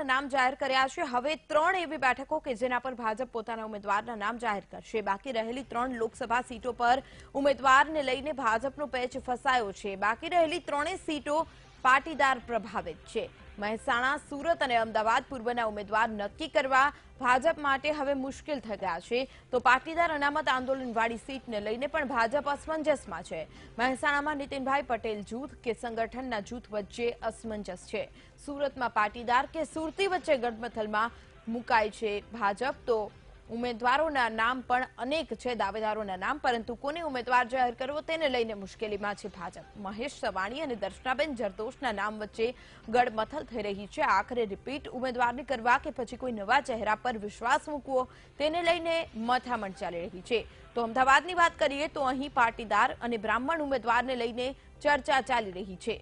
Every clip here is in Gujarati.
બેઠકના નામ જાહેર કર્યા છે। હવે 3 એવી બેઠકો કે જેના પર ભાજપ પોતાના ઉમેદવારના નામ જાહેર કરશે। બાકી રહેલી 3 લોકસભા સીટો પર ઉમેદવારને લઈને ભાજપનો પેચ ફસાયો છે। બાકી રહેલી 3 સીટો પાટીદાર પ્રભાવિત છે। મહેસાણા, સુરત અને અમદાવાદ પૂર્વના ઉમેદવાર નક્કી કરવા ભાજપ માટે હવે મુશ્કેલ થઈ ગયા છે। તો પાટીદાર અનામત આંદોલનવાળી સીટને લઈને પણ ભાજપ અસમંજસમાં છે। મહેસાણામાં નીતિનભાઈ પટેલ જૂથ કે સંગઠનના જૂથ વચ્ચે અસમંજસ છે। સુરતમાં પાટીદાર કે સુરતી વચ્ચે ગઠબંધનમાં મુકાય છે ભાજપ। તો ઉમેદવારોના નામ પણ અનેક છે, દાવેદારોના નામ, પરંતુ કોને ઉમેદવાર જાહેર કરવો તેને લઈને મુશ્કેલીમાં છે ભાજપ। મહેશ સવાણી અને દર્શનાબેન જરદોશના નામ વચ્ચે ગડમથલ થઈ રહી છે। આખરે રિપીટ ઉમેદવારની કરવા કે પછી કોઈ નવા ચહેરા પર વિશ્વાસ મૂકવો તેને લઈને મથામણ ચાલી રહી છે। તો અમદાવાદની વાત કરીએ તો અહીં પાટીદાર અને બ્રાહ્મણ ઉમેદવારને લઈને ચર્ચા ચાલી રહી છે।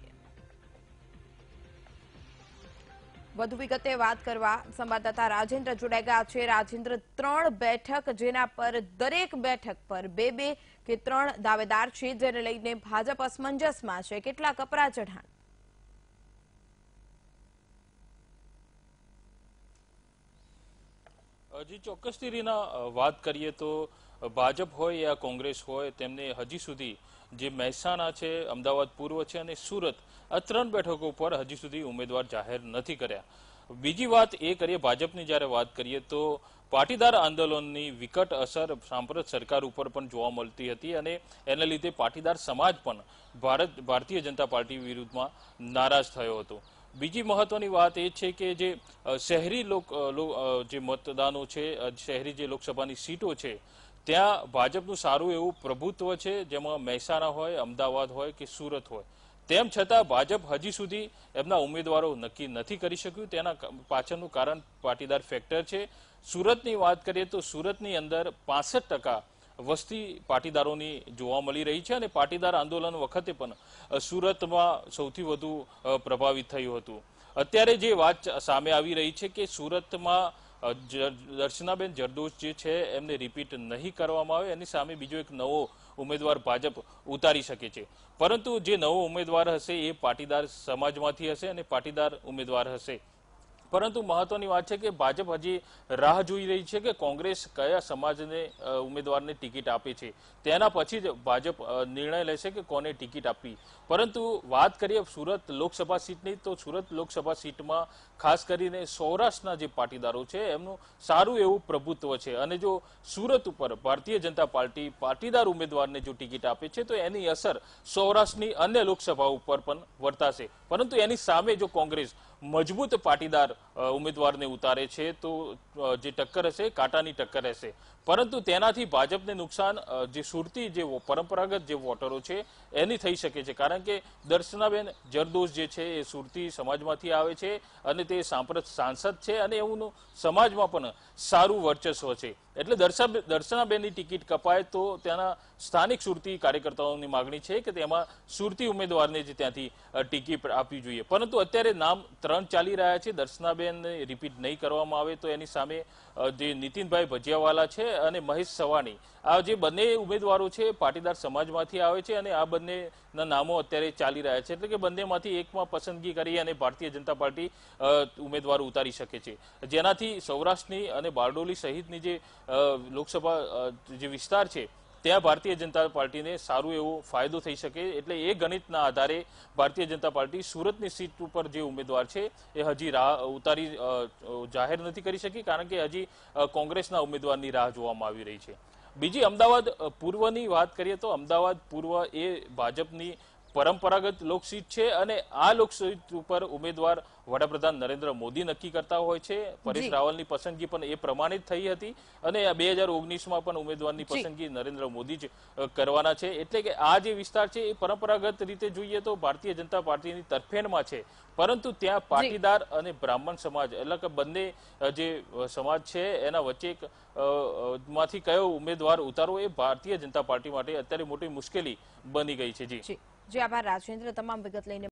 વધુ વિગતે વાત કરવા સંવાદદાતા રાજેન્દ્ર જોડાઈ ગયા છે। રાજેન્દ્ર, 3 બેઠક જેના પર દરેક બેઠક પર 2 કે 3 દાવેદાર છે, જેને લઈને ભાજપ અસમંજસમાં છે। કેટલા કપરા ચઢાણ? હજી ચોક્કસથી રીના વાત કરીએ તો ભાજપ હોય યા કોંગ્રેસ હોય, તેમને હજી સુધી જે મહેસાણા છે, અમદાવાદ પૂર્વ છે અને સુરત, આ 3 બેઠકો પર હજી સુધી ઉમેદવાર જાહેર નથી કર્યા। બીજી વાત એ કરીએ, ભાજપની જ્યારે વાત કરીએ તો પાટીદાર આંદોલનની વિકટ અસર સાંપ્રત સરકાર ઉપર પણ જોવા મળતી હતી અને એના લીધે પાટીદાર સમાજ પણ ભારતીય જનતા પાર્ટી વિરુદ્ધમાં નારાજ થયો હતો। બીજી મહત્વની વાત એ છે કે જે શહેરી જે મતદાનો છે, શહેરી જે લોકસભાની સીટો છે, ત્યાં ભાજપનું સારું એવું પ્રભુત્વ છે, જેમાં મહેસાણા હોય, અમદાવાદ હોય કે સુરત હોય। તેમ છતાં ભાજપ હજી સુધી એમના ઉમેદવારો નક્કી નથી કરી શક્યું। તેના પાછળનું કારણ પાટીદાર ફેક્ટર છે। સુરતની વાત કરીએ તો સુરતની અંદર 65% વસ્તી પાટીદારોની જોવા મળી રહી છે અને પાટીદાર આંદોલન વખતે પણ સુરતમાં સૌથી વધુ પ્રભાવિત થયું હતું। અત્યારે જે વાત સામે આવી રહી છે કે સુરતમાં દર્શનાબેન જરદોશ જે છે એમને રિપીટ નહીં કરવામાં આવે, એની સામે બીજો એક નવો ઉમેદવાર ભાજપ ઉતારી શકે છે। પરંતુ જે નવો ઉમેદવાર હશે એ પાટીદાર સમાજમાંથી હશે અને પાટીદાર ઉમેદવાર હશે। પરંતુ મહત્વની વાત છે કે ભાજપ હજી રાહ જોઈ રહી છે કે કોંગ્રેસ કયા સમાજને ઉમેદવારને ટિકિટ આપે છે, તેના પછી જ ભાજપ નિર્ણય લેશે કે કોને ટિકિટ આપવી। પરંતુ વાત કરીએ સુરત લોકસભા સીટની, તો સુરત લોકસભા સીટમાં ખાસ કરીને સૌરાષ્ટ્રના જે પાટીદારો છે એમનું સારું એવું પ્રભુત્વ છે અને જો સુરત ઉપર ભારતીય જનતા પાર્ટી પાટીદાર ઉમેદવારને જો ટિકિટ આપે છે તો એની અસર સૌરાષ્ટ્રની અન્ય લોકસભા ઉપર પણ વર્તાશે। પરંતુ એની સામે જો કોંગ્રેસ મજબૂત પાટીદાર ઉમેદવારને ઉતારે છે તો જે ટક્કર હશે કાંટાની ટક્કર હશે। પરંતુ તેનાથી ભાજપને નુકસાન જે સુરતી જે પરંપરાગત જે વોટરો છે એની થઈ શકે છે, કારણ કે દર્શનાબેન જરદોશ જે છે એ સુરતી સમાજમાંથી આવે છે અને તે સાંપ્રત સાંસદ છે અને એવું સમાજમાં પણ સારું વર્ચસ્વ છે। એટલે દર્શનાબેનની ટિકિટ કપાય તો ત્યાંના સ્થાનિક સુરતી કાર્યકર્તાઓની માગણી છે કે તેમાં સુરતી ઉમેદવારને જ ત્યાંથી ટિકિટ આપવી જોઈએ। પરંતુ અત્યારે નામ 3 ચાલી રહ્યા છે। દર્શનાબેનને રિપીટ નહીં કરવામાં આવે તો એની સામે જે નીતિનભાઈ ભજીયાવાલા છે અને મહેશ સવાણી, આ જે બંને ઉમેદવારો છે પાટીદાર સમાજમાંથી આવે છે અને આ બંનેના નામો અત્યારે ચાલી રહ્યા છે। એટલે કે બંનેમાંથી એકમાં પસંદગી કરી અને ભારતીય જનતા પાર્ટી ઉમેદવારો ઉતારી શકે છે, જેનાથી સૌરાષ્ટ્રની અને બારડોલી સહિતની જે લોકસભા જે વિસ્તાર છે ત્યાં ભારતીય જનતા પાર્ટીને સારું એવો ફાયદો થઈ શકે। એટલે એ ગણિતના આધારે ભારતીય જનતા પાર્ટી સુરતની સીટ ઉપર જે ઉમેદવાર છે એ હજી જાહેર નથી કરી શકી, કારણ કે હજી કોંગ્રેસના ઉમેદવારની રાહ જોવામાં આવી રહી છે। બીજી અમદાવાદ પૂર્વની વાત કરીએ તો અમદાવાદ પૂર્વ એ ભાજપની પરંપરાગત લોકસીટ છે અને આ લોકસીટ ઉપર ઉમેદવાર વડાપ્રધાન નરેન્દ્ર મોદી નક્કી કરતા હોય છે। પરેશ રાવલની પસંદગી પણ એ પ્રમાણે જ થઈ હતી અને 2019માં પણ ઉમેદવારની પસંદગી નરેન્દ્ર મોદી જ કરવાના છે। એટલે કે આ જે વિસ્તાર છે એ પરંપરાગત રીતે જોઈએ તો ભારતીય જનતા પાર્ટીની તરફેણમાં છે, પરંતુ ત્યાં પાટીદાર અને બ્રાહ્મણ સમાજ એટલે કે બંને જે સમાજ છે એના વચ્ચે માંથી કયો ઉમેદવાર ઉતારવો એ ભારતીય જનતા પાર્ટી માટે અત્યારે મોટી મુશ્કેલી બની ગઈ છે। જી આભાર રાજેન્દ્ર, તમામ વિગત લઈને।